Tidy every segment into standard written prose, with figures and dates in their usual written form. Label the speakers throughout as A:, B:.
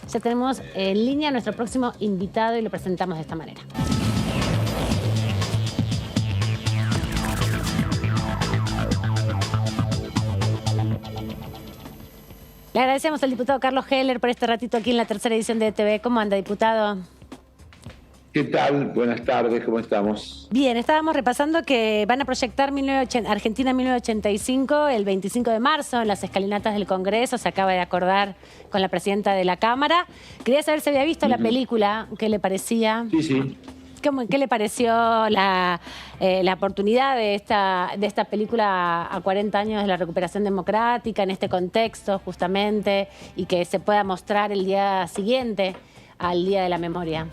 A: Ya tenemos en línea a nuestro próximo invitado y lo presentamos de esta manera. Le agradecemos al diputado Carlos Heller por este ratito aquí en la tercera edición de ETV. ¿Cómo anda, diputado?
B: ¿Qué tal? Buenas tardes, ¿cómo estamos?
A: Bien, estábamos repasando que van a proyectar Argentina 1985 el 25 de marzo en las escalinatas del Congreso. Se acaba de acordar con la presidenta de la Cámara. Quería saber si había visto la película, ¿qué le parecía?
B: Sí.
A: ¿Qué le pareció la oportunidad de esta película a 40 años de la recuperación democrática en este contexto justamente y que se pueda mostrar el día siguiente al Día de la Memoria?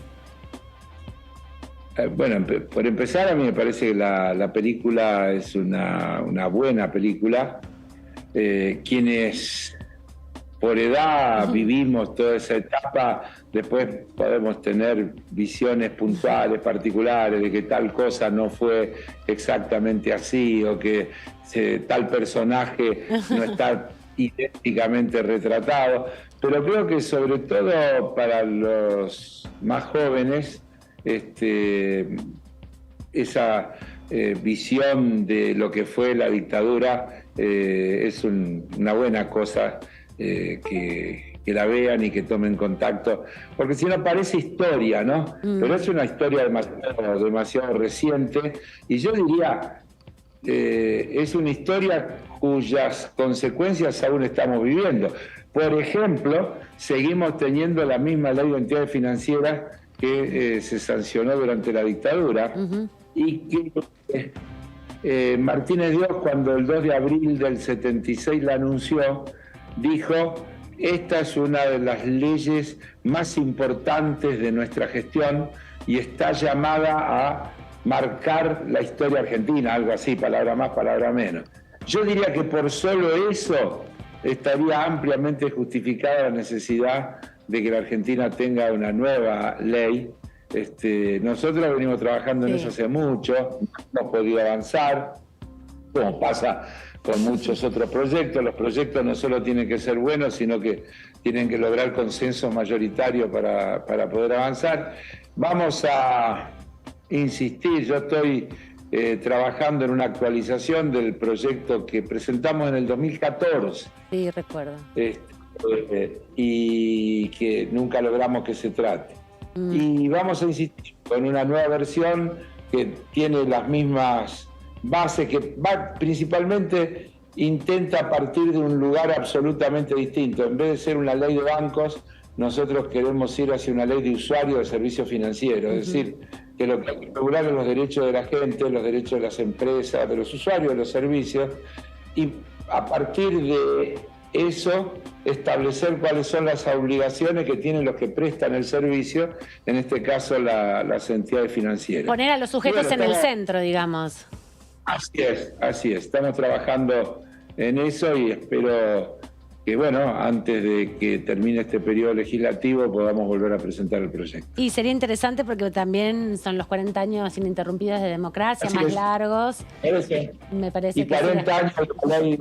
B: Bueno, por empezar, a mí me parece que la película es una buena película. Quienes por edad vivimos toda esa etapa, después podemos tener visiones puntuales, particulares, de que tal cosa no fue exactamente así o que tal personaje no está idénticamente retratado. Pero creo que sobre todo para los más jóvenes, esa visión de lo que fue la dictadura es una buena cosa que la vean y que tomen contacto, porque si no parece historia, ¿no? Pero es una historia demasiado reciente y yo diría es una historia cuyas consecuencias aún estamos viviendo. Por ejemplo, seguimos teniendo la misma ley de entidades financieras que se sancionó durante la dictadura y que Martínez Dios, cuando el 2 de abril del 76 la anunció, dijo: esta es una de las leyes más importantes de nuestra gestión y está llamada a marcar la historia argentina, algo así, palabra más, palabra menos. Yo diría que por solo eso estaría ampliamente justificada la necesidad de que la Argentina tenga una nueva ley. Nosotros venimos trabajando en eso hace mucho, no hemos podido avanzar, como pasa con muchos otros proyectos. Los proyectos no solo tienen que ser buenos, sino que tienen que lograr consenso mayoritario para poder avanzar. Vamos a insistir, yo estoy trabajando en una actualización del proyecto que presentamos en el 2014.
A: Sí, recuerdo.
B: Y que nunca logramos que se trate. Y vamos a insistir con una nueva versión que tiene las mismas bases, que principalmente intenta partir de un lugar absolutamente distinto. En vez de ser una ley de bancos, nosotros queremos ir hacia una ley de usuario de servicios financieros, es decir, que lo que hay que regular es los derechos de la gente, los derechos de las empresas, de los usuarios de los servicios, y a partir de eso establecer cuáles son las obligaciones que tienen los que prestan el servicio, en este caso las entidades financieras.
A: Poner a los sujetos en el centro, digamos.
B: Así es. Estamos trabajando en eso y espero que, bueno, antes de que termine este periodo legislativo podamos volver a presentar el proyecto.
A: Y sería interesante porque también son los 40 años ininterrumpidos de democracia, más largos. Me parece
B: y 40 años de la ley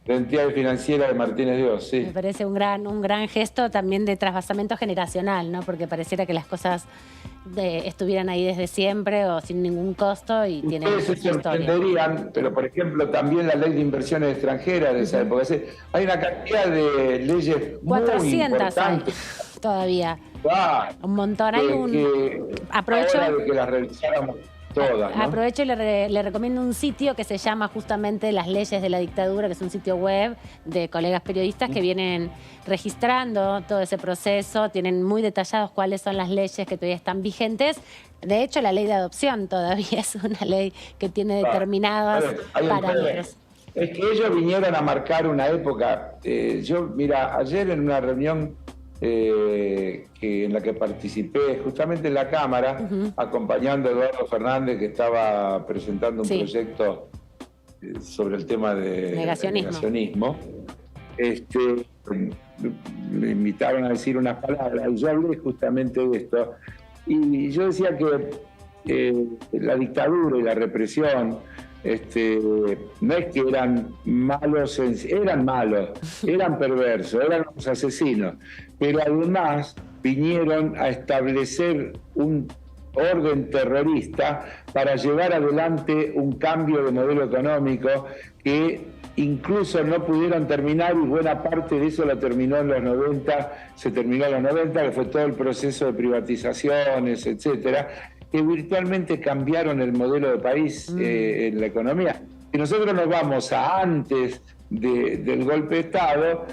B: de entidades financieras de Martínez Dios, sí.
A: Me parece un gran gesto también de trasvasamiento generacional, ¿no? Porque pareciera que las cosas estuvieran ahí desde siempre o sin ningún costo y tienen su historia.
B: Ustedes se sorprenderían, pero por ejemplo también la ley de inversiones extranjeras de esa época. Hay una cantidad de leyes 400 muy importantes.
A: Hay todavía. Un montón.
B: Aprovecho de que las revisáramos todas, ¿no?
A: Aprovecho y le recomiendo un sitio que se llama justamente Las Leyes de la Dictadura, que es un sitio web de colegas periodistas que vienen registrando todo ese proceso, tienen muy detallados cuáles son las leyes que todavía están vigentes. De hecho, la ley de adopción todavía es una ley que tiene determinados parámetros.
B: Es que ellos vinieron a marcar una época. Mira, ayer en una reunión en la que participé justamente en la Cámara, acompañando a Eduardo Fernández, que estaba presentando un proyecto sobre el tema de negacionismo. Me invitaron a decir unas palabras y yo hablé justamente de esto y yo decía que la dictadura y la represión no es que eran malos, eran malos, eran perversos, eran los asesinos, pero además vinieron a establecer un orden terrorista para llevar adelante un cambio de modelo económico que incluso no pudieron terminar, y buena parte de eso lo terminó en los 90, se terminó en los 90, que fue todo el proceso de privatizaciones, etcétera, que virtualmente cambiaron el modelo de país en la economía. Si nosotros nos vamos a antes del golpe de Estado,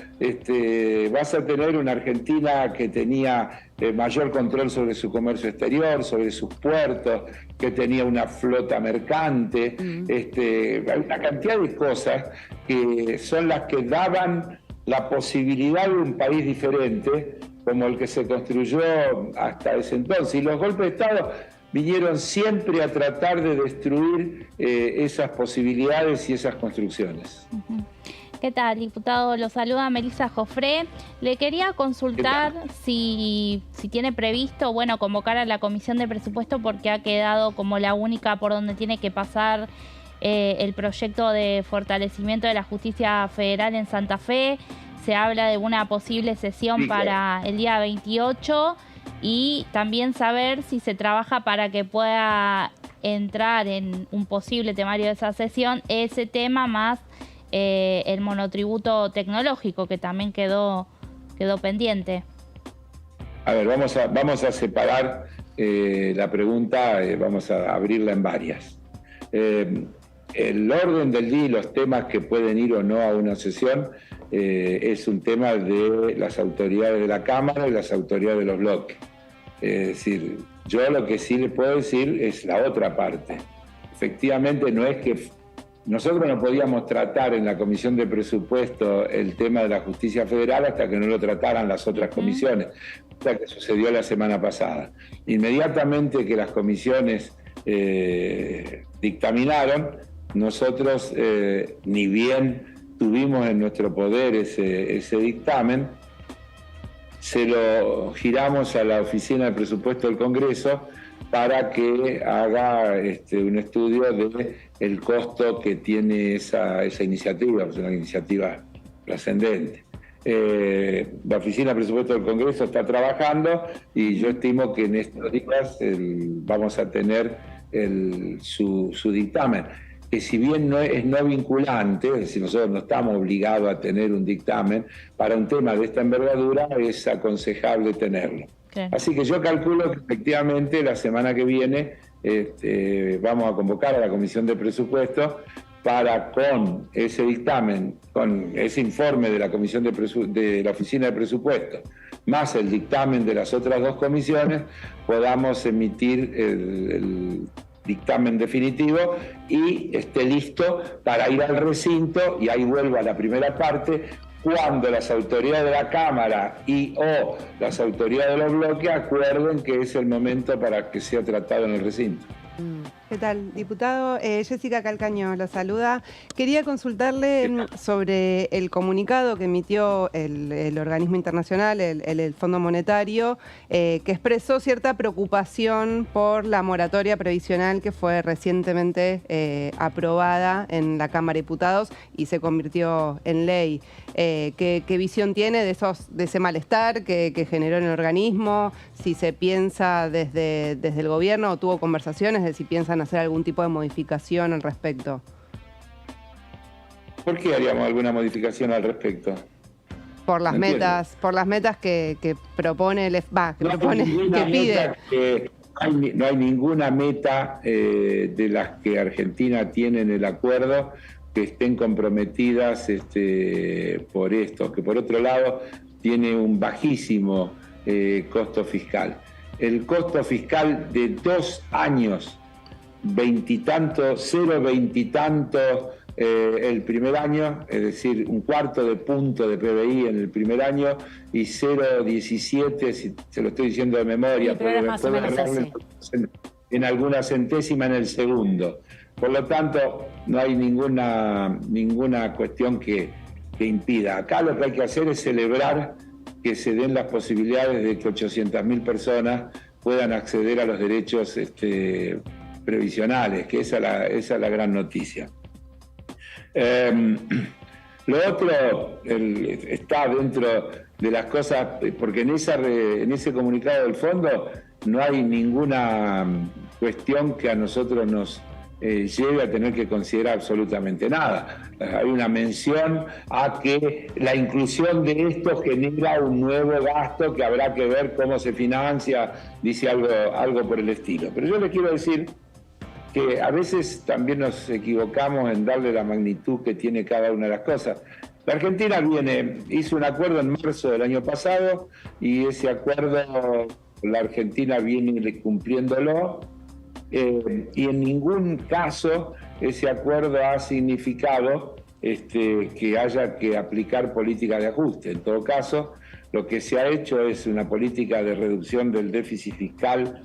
B: vas a tener una Argentina que tenía mayor control sobre su comercio exterior, sobre sus puertos, que tenía una flota mercante, hay una cantidad de cosas que son las que daban la posibilidad de un país diferente, como el que se construyó hasta ese entonces. Y los golpes de Estado vinieron siempre a tratar de destruir esas posibilidades y esas construcciones.
C: ¿Qué tal, diputado? Lo saluda Melissa Jofré. Le quería consultar si tiene previsto, convocar a la Comisión de Presupuesto, porque ha quedado como la única por donde tiene que pasar el proyecto de fortalecimiento de la justicia federal en Santa Fe. Se habla de una posible sesión para el día 28 y también saber si se trabaja para que pueda entrar en un posible temario de esa sesión ese tema más el monotributo tecnológico, que también quedó pendiente.
B: A ver, vamos a separar la pregunta, vamos a abrirla en varias. El orden del día y los temas que pueden ir o no a una sesión es un tema de las autoridades de la Cámara y las autoridades de los bloques. Es decir, yo lo que sí le puedo decir es la otra parte. Efectivamente, no es que nosotros no podíamos tratar en la Comisión de Presupuesto el tema de la justicia federal hasta que no lo trataran las otras comisiones, cosa que sucedió la semana pasada. Inmediatamente que las comisiones dictaminaron, nosotros, ni bien tuvimos en nuestro poder ese dictamen, se lo giramos a la Oficina de Presupuesto del Congreso para que haga un estudio del costo que tiene esa iniciativa, es una iniciativa trascendente. La Oficina de Presupuesto del Congreso está trabajando y yo estimo que en estos días vamos a tener su dictamen, que si bien no es no vinculante, es decir, nosotros no estamos obligados a tener un dictamen, para un tema de esta envergadura es aconsejable tenerlo. Okay. Así que yo calculo que efectivamente la semana que viene vamos a convocar a la Comisión de Presupuesto para, con ese dictamen, con ese informe de la Comisión de la Oficina de Presupuesto, más el dictamen de las otras dos comisiones, podamos emitir el dictamen definitivo y esté listo para ir al recinto, y ahí vuelvo a la primera parte, cuando las autoridades de la Cámara o las autoridades de los bloques acuerden que es el momento para que sea tratado en el recinto.
D: ¿Qué tal, diputado? Jessica Calcaño lo saluda. Quería consultarle sobre el comunicado que emitió el organismo internacional, el Fondo Monetario, que expresó cierta preocupación por la moratoria previsional que fue recientemente aprobada en la Cámara de Diputados y se convirtió en ley. ¿Qué visión tiene de ese malestar que generó en el organismo? Si se piensa desde el gobierno o tuvo conversaciones de si piensan hacer algún tipo de modificación al respecto.
B: ¿Por qué haríamos alguna modificación al respecto?
D: Por las metas que propone que pide.
B: No hay ninguna meta de las que Argentina tiene en el acuerdo que estén comprometidas por esto, que por otro lado tiene un bajísimo costo fiscal. El costo fiscal de 2 años, 20 y tanto, 0,20 y tanto el primer año, es decir, 1/4 punto de PBI en el primer año y 0,17, si se lo estoy diciendo de memoria,
A: sí, pero más o menos así,
B: en alguna centésima en el segundo. Por lo tanto, no hay ninguna cuestión que impida. Acá lo que hay que hacer es celebrar que se den las posibilidades de que 800.000 personas puedan acceder a los derechos previsionales, que esa es la gran noticia. Lo otro está dentro de las cosas, porque en ese comunicado del fondo no hay ninguna cuestión que a nosotros nos lleve a tener que considerar absolutamente nada. Hay una mención a que la inclusión de esto genera un nuevo gasto que habrá que ver cómo se financia, dice algo por el estilo. Pero yo les quiero decir que a veces también nos equivocamos en darle la magnitud que tiene cada una de las cosas. La Argentina hizo un acuerdo en marzo del año pasado y ese acuerdo la Argentina viene cumpliéndolo y en ningún caso ese acuerdo ha significado que haya que aplicar políticas de ajuste. En todo caso, lo que se ha hecho es una política de reducción del déficit fiscal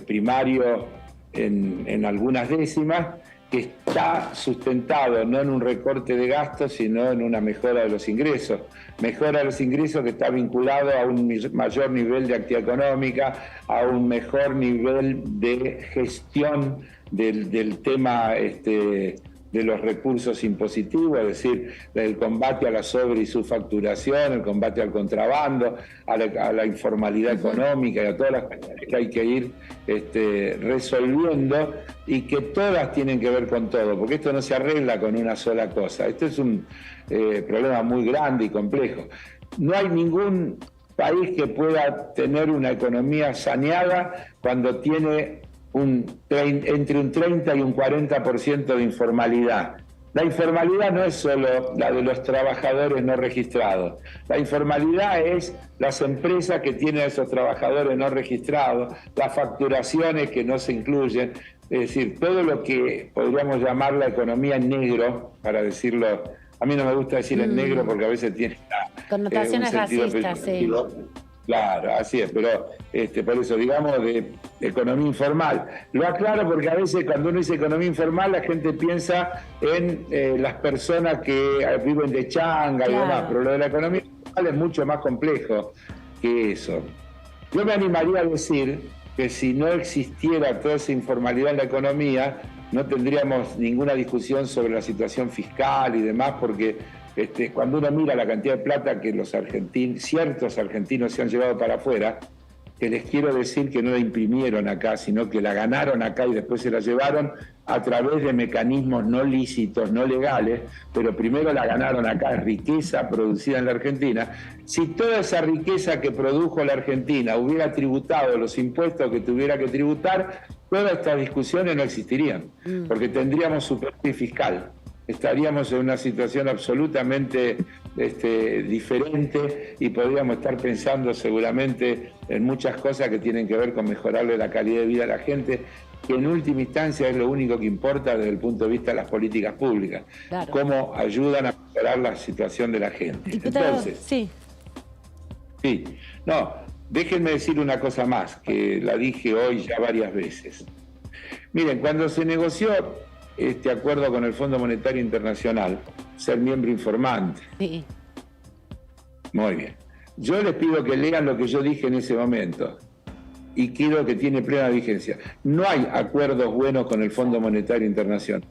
B: primario en algunas décimas, que está sustentado no en un recorte de gastos, sino en una mejora de los ingresos. Mejora de los ingresos que está vinculado a un mayor nivel de actividad económica, a un mejor nivel de gestión del tema de los recursos impositivos, es decir, del combate a la sobre y subfacturación, el combate al contrabando, a la informalidad económica y a todas las cuestiones que hay que ir resolviendo y que todas tienen que ver con todo, porque esto no se arregla con una sola cosa. Esto es un problema muy grande y complejo. No hay ningún país que pueda tener una economía saneada cuando tiene entre un 30 y un 40% de informalidad. La informalidad no es solo la de los trabajadores no registrados. La informalidad es las empresas que tienen a esos trabajadores no registrados, las facturaciones que no se incluyen, es decir, todo lo que podríamos llamar la economía en negro, para decirlo. A mí no me gusta decir en negro porque a veces tiene
A: connotaciones racistas, sí.
B: Claro, así es, pero por eso, digamos, de economía informal. Lo aclaro porque a veces cuando uno dice economía informal, la gente piensa en las personas que viven de changa y demás, pero lo de la economía informal es mucho más complejo que eso. Yo me animaría a decir que si no existiera toda esa informalidad en la economía, no tendríamos ninguna discusión sobre la situación fiscal y demás, porque cuando uno mira la cantidad de plata que ciertos argentinos se han llevado para afuera, que les quiero decir que no la imprimieron acá, sino que la ganaron acá y después se la llevaron a través de mecanismos no lícitos, no legales, pero primero la ganaron acá, riqueza producida en la Argentina. Si toda esa riqueza que produjo la Argentina hubiera tributado los impuestos que tuviera que tributar, todas estas discusiones no existirían, porque tendríamos superávit fiscal. Estaríamos en una situación absolutamente diferente y podríamos estar pensando seguramente en muchas cosas que tienen que ver con mejorarle la calidad de vida a la gente, que en última instancia es lo único que importa desde el punto de vista de las políticas públicas, claro, cómo ayudan a mejorar la situación de la gente.
A: Diputado,
B: entonces,
A: sí.
B: No, déjenme decir una cosa más, que la dije hoy ya varias veces. Miren, cuando se negoció este acuerdo con el Fondo Monetario Internacional, ser miembro informante.
A: Sí.
B: Muy bien. Yo les pido que lean lo que yo dije en ese momento y quiero que tiene plena vigencia. No hay acuerdos buenos con el Fondo Monetario Internacional.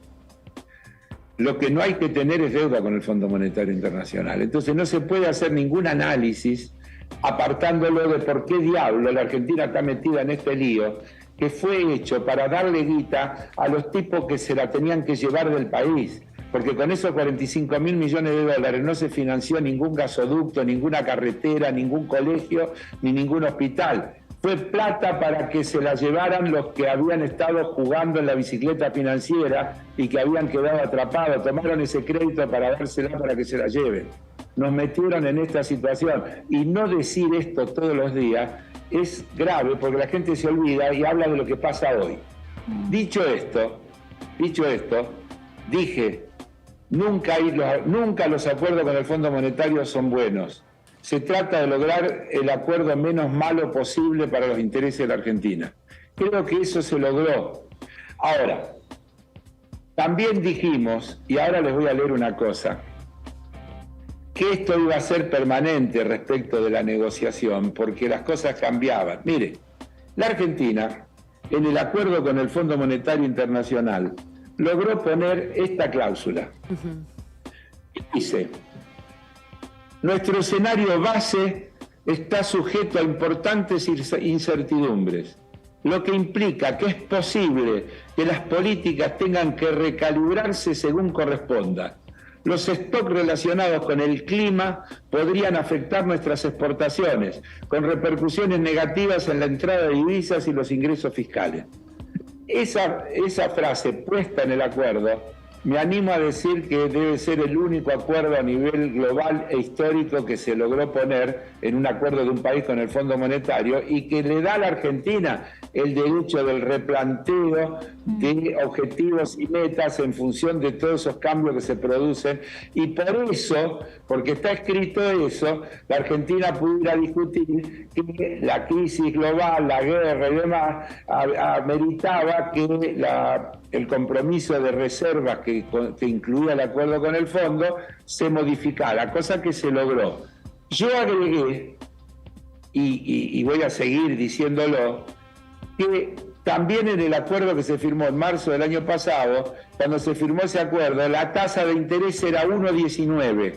B: Lo que no hay que tener es deuda con el Fondo Monetario Internacional. Entonces no se puede hacer ningún análisis apartándolo de por qué diablo la Argentina está metida en este lío, que fue hecho para darle guita a los tipos que se la tenían que llevar del país, porque con esos 45.000 millones de dólares no se financió ningún gasoducto, ninguna carretera, ningún colegio, ni ningún hospital. Fue plata para que se la llevaran los que habían estado jugando en la bicicleta financiera y que habían quedado atrapados. Tomaron ese crédito para dársela para que se la lleven. Nos metieron en esta situación. Y no decir esto todos los días es grave porque la gente se olvida y habla de lo que pasa hoy. Dicho esto, dije, nunca los acuerdos con el Fondo Monetario son buenos. Se trata de lograr el acuerdo menos malo posible para los intereses de la Argentina. Creo que eso se logró. Ahora, también dijimos, y ahora les voy a leer una cosa, que esto iba a ser permanente respecto de la negociación, porque las cosas cambiaban. Mire, la Argentina en el acuerdo con el Fondo Monetario Internacional, logró poner esta cláusula. Dice: nuestro escenario base está sujeto a importantes incertidumbres, lo que implica que es posible que las políticas tengan que recalibrarse según corresponda. Los stocks relacionados con el clima podrían afectar nuestras exportaciones, con repercusiones negativas en la entrada de divisas y los ingresos fiscales. Esa frase puesta en el acuerdo, me animo a decir que debe ser el único acuerdo a nivel global e histórico que se logró poner en un acuerdo de un país con el Fondo Monetario y que le da a la Argentina el derecho del replanteo de objetivos y metas en función de todos esos cambios que se producen. Y por eso, porque está escrito eso, la Argentina pudiera discutir que la crisis global, la guerra y demás, ameritaba que el compromiso de reservas que incluía el acuerdo con el fondo se modificara, cosa que se logró. Yo agregué, y voy a seguir diciéndolo, que también en el acuerdo que se firmó en marzo del año pasado, cuando se firmó ese acuerdo, la tasa de interés era 1,19.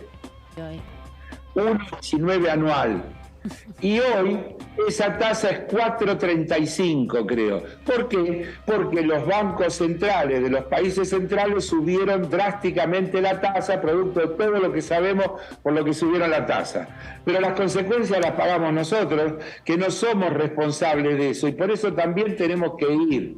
B: 1,19 anual. Y hoy esa tasa es 4,35, creo. ¿Por qué? Porque los bancos centrales de los países centrales subieron drásticamente la tasa, producto de todo lo que sabemos por lo que subieron la tasa. Pero las consecuencias las pagamos nosotros, que no somos responsables de eso, y por eso también tenemos que ir,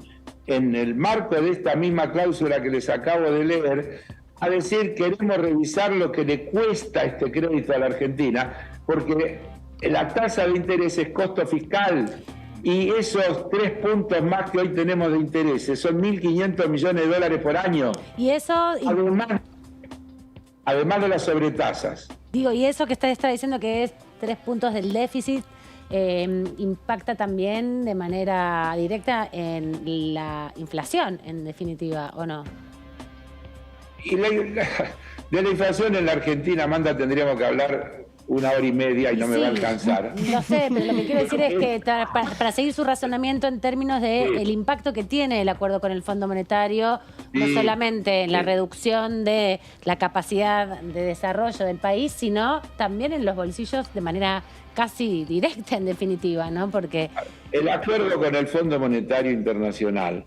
B: en el marco de esta misma cláusula que les acabo de leer, a decir: queremos revisar lo que le cuesta este crédito a la Argentina, porque la tasa de interés es costo fiscal, y esos 3 puntos más que hoy tenemos de intereses son 1.500 millones de dólares por año.
A: Y eso...
B: Además de las sobretasas.
A: Digo, y eso que está diciendo que es 3 puntos del déficit, impacta también de manera directa en la inflación, en definitiva, ¿o no?
B: Y de la inflación en la Argentina, Amanda, tendríamos que hablar 1 hora y media y no me va a alcanzar.
A: No sé, pero lo que quiero decir es que para seguir su razonamiento en términos de el impacto que tiene el acuerdo con el Fondo Monetario, no solamente en la reducción de la capacidad de desarrollo del país, sino también en los bolsillos de manera casi directa, en definitiva, ¿no? Porque
B: el acuerdo con el Fondo Monetario Internacional,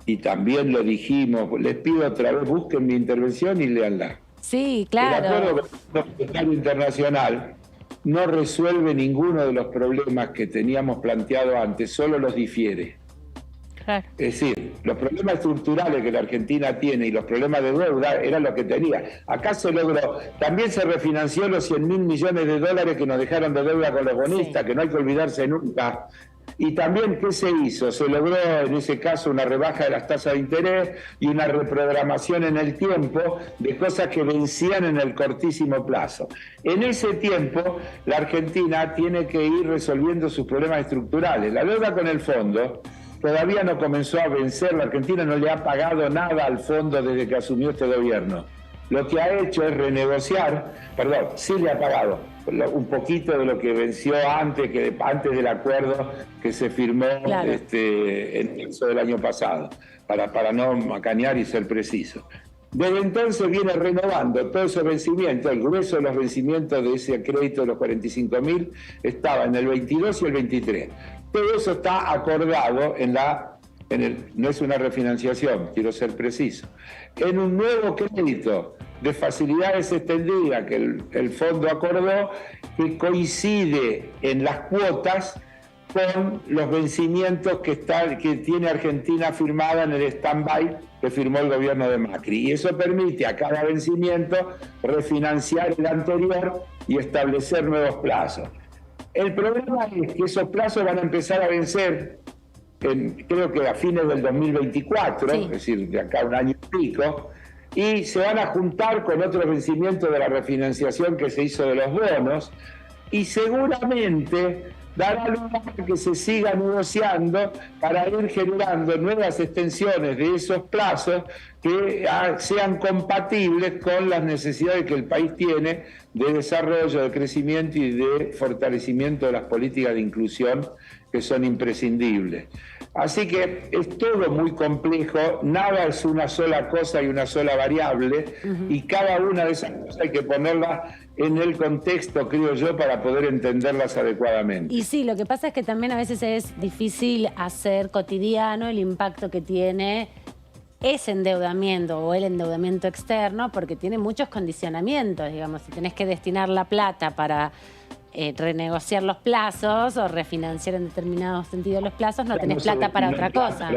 B: y también lo dijimos, les pido otra vez, busquen mi intervención y léanla.
A: Sí, claro.
B: El acuerdo con el Fondo Monetario Internacional no resuelve ninguno de los problemas que teníamos planteado antes, solo los difiere.
C: Claro.
B: Es decir, los problemas estructurales que la Argentina tiene y los problemas de deuda eran lo que tenía. Acá se logró. También se refinanció los 100.000 millones de dólares que nos dejaron de deuda con los bonistas, que no hay que olvidarse nunca. Y también, ¿qué se hizo? Se logró, en ese caso, una rebaja de las tasas de interés y una reprogramación en el tiempo de cosas que vencían en el cortísimo plazo. En ese tiempo, la Argentina tiene que ir resolviendo sus problemas estructurales. La deuda con el fondo todavía no comenzó a vencer. La Argentina no le ha pagado nada al fondo desde que asumió este gobierno. Lo que ha hecho es renegociar, sí le ha pagado un poquito de lo que venció antes del acuerdo que se firmó en marzo del año pasado, para no macanear y ser preciso. Desde entonces viene renovando todos esos vencimientos. El grueso de los vencimientos de ese crédito de los 45.000 estaba en el 22 y el 23. Todo eso está acordado no es una refinanciación, quiero ser preciso, en un nuevo crédito de facilidades extendidas que el fondo acordó, que coincide en las cuotas con los vencimientos que tiene Argentina firmada en el stand-by que firmó el gobierno de Macri. Y eso permite a cada vencimiento refinanciar el anterior y establecer nuevos plazos. El problema es que esos plazos van a empezar a vencer creo que a fines del 2024, es decir, de acá a un año y pico, y se van a juntar con otros vencimientos de la refinanciación que se hizo de los bonos, y seguramente dará lugar a que se siga negociando para ir generando nuevas extensiones de esos plazos que sean compatibles con las necesidades que el país tiene de desarrollo, de crecimiento y de fortalecimiento de las políticas de inclusión que son imprescindibles. Así que es todo muy complejo, nada es una sola cosa y una sola variable, y cada una de esas cosas hay que ponerlas en el contexto, creo yo, para poder entenderlas adecuadamente.
A: Y sí, lo que pasa es que también a veces es difícil hacer cotidiano el impacto que tiene ese endeudamiento o el endeudamiento externo, porque tiene muchos condicionamientos, digamos, si tenés que destinar la plata para renegociar los plazos o refinanciar en determinado sentido los plazos, no tenés plata para otra cosa.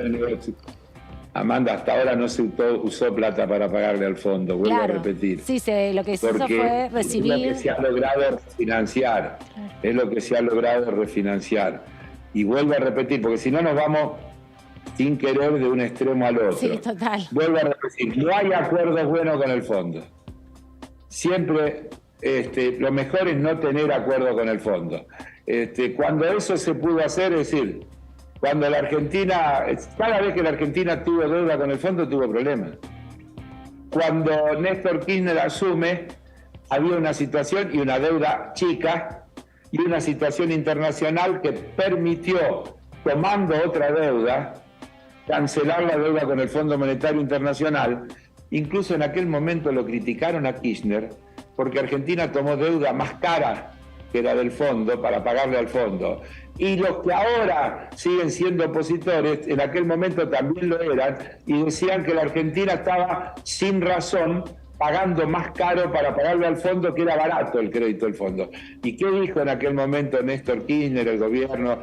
B: Amanda, hasta ahora no se usó plata para pagarle al fondo, vuelvo a repetir.
A: Sí, lo que se hizo fue recibir...
B: Es lo que se ha logrado refinanciar, es lo que se ha logrado refinanciar. Y vuelvo a repetir, porque si no nos vamos sin querer de un extremo al otro.
A: Sí, total.
B: Vuelvo a repetir, no hay acuerdos buenos con el fondo. Siempre... lo mejor es no tener acuerdo con el fondo. Cuando eso se pudo hacer, es decir, cuando la Argentina, cada vez que la Argentina tuvo deuda con el fondo, tuvo problemas. Cuando Néstor Kirchner asume, había una situación y una deuda chica y una situación internacional que permitió, tomando otra deuda, cancelar la deuda con el Fondo Monetario Internacional. Incluso en aquel momento lo criticaron a Kirchner, porque Argentina tomó deuda más cara que la del fondo para pagarle al fondo. Y los que ahora siguen siendo opositores, en aquel momento también lo eran, y decían que la Argentina estaba sin razón pagando más caro para pagarle al fondo, que era barato el crédito del fondo. ¿Y qué dijo en aquel momento Néstor Kirchner, el gobierno?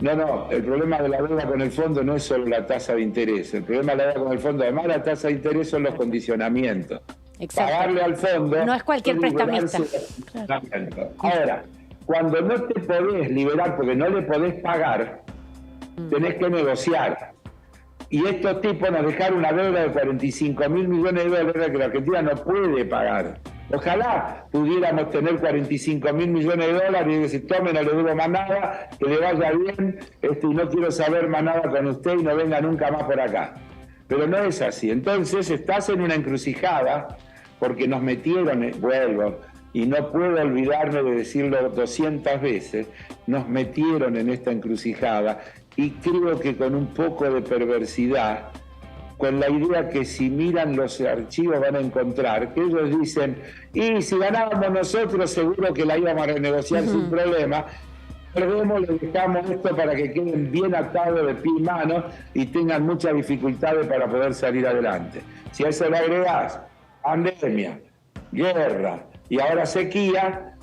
B: No, el problema de la deuda con el fondo no es solo la tasa de interés. El problema de la deuda con el fondo, además de la tasa de interés, son los condicionamientos.
A: Exacto.
B: Pagarle al fondo...
A: No es cualquier prestamista.
B: Claro. Ahora, cuando no te podés liberar porque no le podés pagar, tenés que negociar. Y estos tipos nos dejaron una deuda de 45.000 millones de dólares que la Argentina no puede pagar. Ojalá pudiéramos tener 45.000 millones de dólares y decir, tome, no le debo más nada, que le vaya bien, y no quiero saber más nada con usted y no venga nunca más por acá. Pero no es así. Entonces estás en una encrucijada porque nos metieron, vuelvo, y no puedo olvidarme de decirlo 200 veces, nos metieron en esta encrucijada y creo que con un poco de perversidad, con la idea que si miran los archivos van a encontrar, que ellos dicen, y si ganábamos nosotros seguro que la íbamos a renegociar sin problema, perdemos, le dejamos esto para que queden bien atados de pie y mano y tengan muchas dificultades para poder salir adelante. Si a eso le agregás pandemia, guerra y ahora sequía,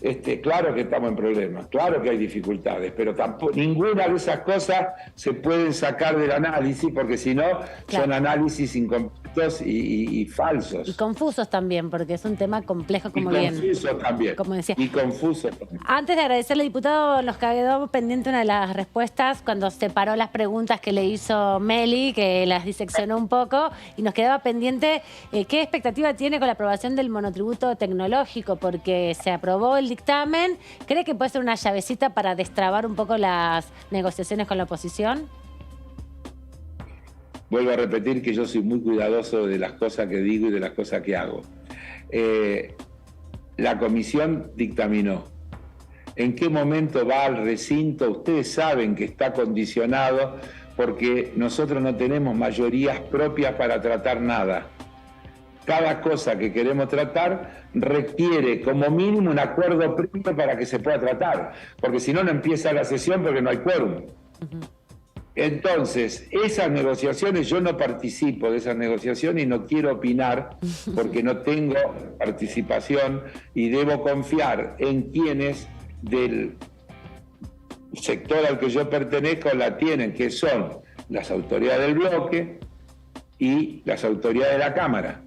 B: claro que estamos en problemas, claro que hay dificultades, pero tampoco, ninguna de esas cosas se pueden sacar del análisis, porque si no, son análisis incompletos y falsos.
A: Y confusos también, porque es un tema complejo, como bien.
B: Y confusos también.
A: Como decía.
B: Y confusos también.
A: Antes de agradecerle, diputado, nos quedó pendiente una de las respuestas cuando separó las preguntas que le hizo Meli, que las diseccionó un poco, y nos quedaba pendiente qué expectativa tiene con la aprobación del monotributo tecnológico, porque se aprobó el dictamen. ¿Cree que puede ser una llavecita para destrabar un poco las negociaciones con la oposición?
B: Vuelvo a repetir que yo soy muy cuidadoso de las cosas que digo y de las cosas que hago. La comisión dictaminó. ¿En qué momento va al recinto? Ustedes saben que está condicionado porque nosotros no tenemos mayorías propias para tratar nada. Cada cosa que queremos tratar requiere como mínimo un acuerdo previo para que se pueda tratar, porque si no, no empieza la sesión porque no hay quórum. Entonces, esas negociaciones, yo no participo de esas negociaciones y no quiero opinar porque no tengo participación y debo confiar en quienes del sector al que yo pertenezco la tienen, que son las autoridades del bloque y las autoridades de la Cámara.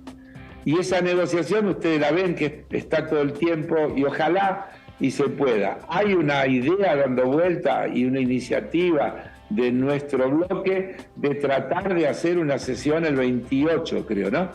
B: Y esa negociación ustedes la ven que está todo el tiempo y ojalá y se pueda. Hay una idea dando vuelta y una iniciativa de nuestro bloque de tratar de hacer una sesión el 28, creo, ¿no?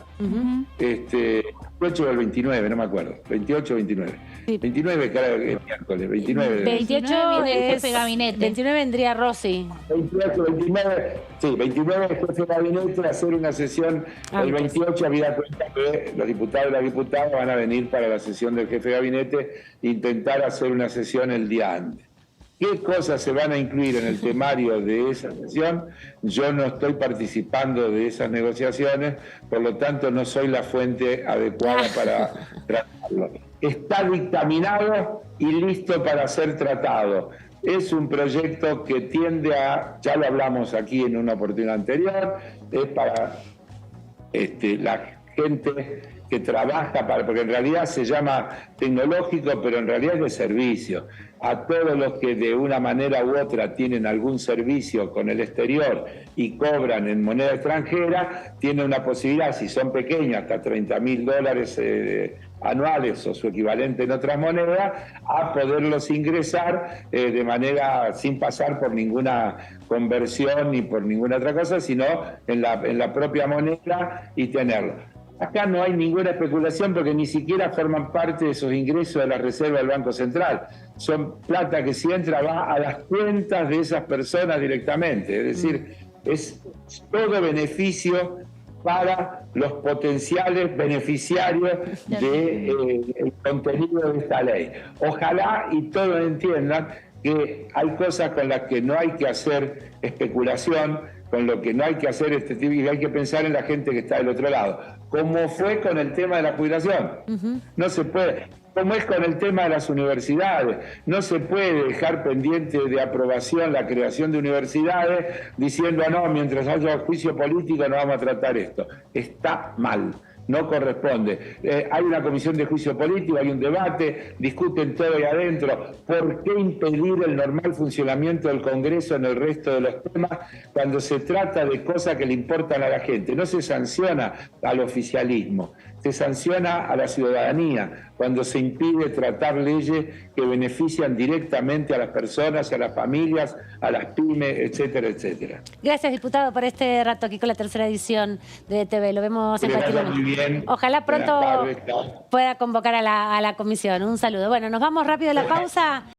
B: 28 o el 29, no me acuerdo. 28 o 29. Sí. 29, claro, es miércoles. 29.
C: 28 es jefe de gabinete.
A: 29 vendría Rossi.
B: 28, 29, sí, 29 es jefe de gabinete, hacer una sesión el 28, habida cuenta que los diputados y las diputadas van a venir para la sesión del jefe de gabinete, intentar hacer una sesión el día antes. qué cosas se van a incluir en el temario de esa sesión. Yo no estoy participando de esas negociaciones, por lo tanto no soy la fuente adecuada para tratarlo. Está dictaminado y listo para ser tratado. Es un proyecto que tiende a, ya lo hablamos aquí en una oportunidad anterior, es para la gente que trabaja porque en realidad se llama tecnológico, pero en realidad es de servicio. A todos los que de una manera u otra tienen algún servicio con el exterior y cobran en moneda extranjera, tienen una posibilidad, si son pequeños, hasta $30.000 anuales o su equivalente en otras monedas, a poderlos ingresar de manera sin pasar por ninguna conversión ni por ninguna otra cosa, sino en la propia moneda y tenerlo. Acá no hay ninguna especulación porque ni siquiera forman parte de esos ingresos de la reserva del Banco Central. Son plata que si entra va a las cuentas de esas personas directamente. Es decir, es todo beneficio para los potenciales beneficiarios del contenido de esta ley. Ojalá y todos entiendan que hay cosas con las que no hay que hacer especulación, con lo que no hay que hacer y hay que pensar en la gente que está del otro lado. Como fue con el tema de la jubilación. No se puede, como es con el tema de las universidades, no se puede dejar pendiente de aprobación la creación de universidades diciendo, no, mientras haya juicio político no vamos a tratar esto. Está mal. No corresponde. Hay una comisión de juicio político, hay un debate, discuten todo ahí adentro. ¿Por qué impedir el normal funcionamiento del Congreso en el resto de los temas cuando se trata de cosas que le importan a la gente? No se sanciona al oficialismo, se sanciona a la ciudadanía cuando se impide tratar leyes que benefician directamente a las personas, a las familias, a las pymes, etcétera, etcétera.
A: Gracias, diputado, por este rato aquí con la tercera edición de TV. Lo vemos en cualquier momento. Ojalá pronto pueda convocar a la comisión. Un saludo. Bueno, nos vamos rápido a la pausa.